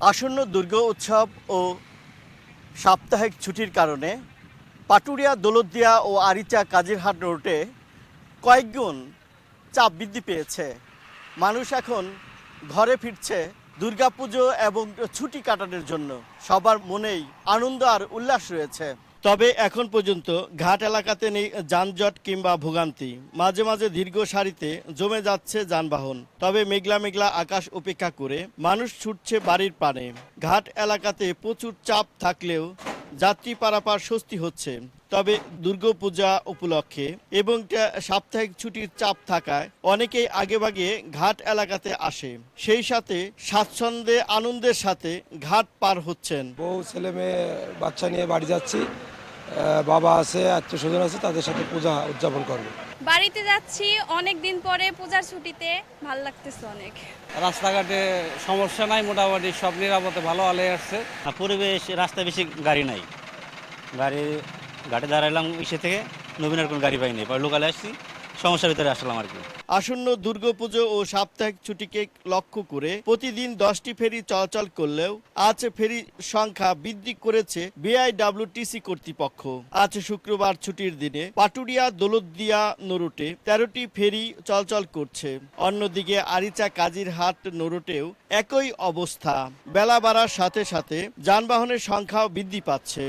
আসন্ন দুর্গা উৎসব ও সাপ্তাহিক ছুটির কারণে পাটুরিয়া দৌলতদিয়া ও আরিচা কাজিরহাট রোডে কয়েকগুণ চাপ বৃদ্ধি পেয়েছে। মানুষ এখন ঘরে ফিরছে দুর্গাপুজো এবং ছুটি কাটানোর জন্য। সবার মনেই আনন্দ আর উল্লাস রয়েছে। তবে এখন পর্যন্ত ঘাট এলাকাতে নেই যানজট কিংবা ভোগান্তি। মাঝে মাঝে দীর্ঘ সারিতে জমে যাচ্ছে যানবাহন। তবে মেঘলা মেঘলা আকাশ উপেক্ষা করে মানুষ ছুটছে বাড়ির পানে। ঘাট এলাকাতে প্রচুর চাপ থাকলেও যাত্রী পারাপার স্বস্তি হচ্ছে। তবে দুর্গাপূজা উপলক্ষে এবং সাপ্তাহিক ছুটির চাপ থাকায় অনেকেই আগেভাগে ঘাট এলাকাতে আসে। সেই সাথে স্বাচ্ছন্দ্যে আনন্দের সাথে ঘাট পার হচ্ছেন। বউ ছেলে মেয়ে বাচ্চা নিয়ে বাড়ি যাচ্ছি, বাবা আছে, আত্মীয় স্বজন আছে, তাদের সাথে পূজা উদযাপন করবো। বাড়িতে যাচ্ছি অনেক দিন পরে পূজার ছুটিতে, ভাল লাগতেছে অনেক। রাস্তাঘাটে সমস্যা নাই, মোটামুটি সব নিরাপদে ভালো আলে আসছে। পরিবেশ, রাস্তায় বেশি গাড়ি নাই, ঘাটে দাঁড়াইলাম ইসে থেকে নবীনের কোনো গাড়ি পাইনি, পরে লোকালে আসছি, সমস্যার ভিতরে আসলাম আর কি। আসন্ন দুর্গাপুজো ও সাপ্তাহিক ছুটিকে লক্ষ্য করে প্রতিদিন 10টি ফেরি চলাচল করলেও আজ ফেরি সংখ্যা বৃদ্ধি করেছে বিআইডব্লিউটিসি কর্তৃপক্ষ। আজ শুক্রবার ছুটির দিনে পাটুরিয়া দৌলতদিয়া নরুটে 13টি ফেরি চলাচল করছে। অন্যদিকে আরিচা কাজিরহাট নরুটেও একই অবস্থা। বেলা বাড়ার সাথে সাথে যানবাহনের সংখ্যাও বৃদ্ধি পাচ্ছে।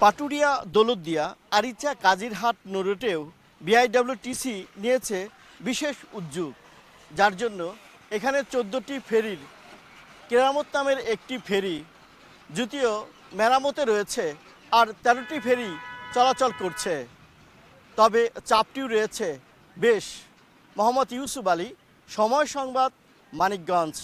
পাটুরিয়া দৌলতদিয়া আরিচা কাজিরহাট নরুটেও বিআইডব্লিউটিসি নিয়েছে বিশেষ উদ্যোগ, যার জন্য এখানে 14টি ফেরির কেরামত নামের একটি ফেরি দ্বিতীয় মেরামতে রয়েছে আর 13টি ফেরি চলাচল করছে। তবে চাপটিও রয়েছে বেশ। মোহাম্মদ ইউসুফ আলী, সময় সংবাদ, মানিকগঞ্জ।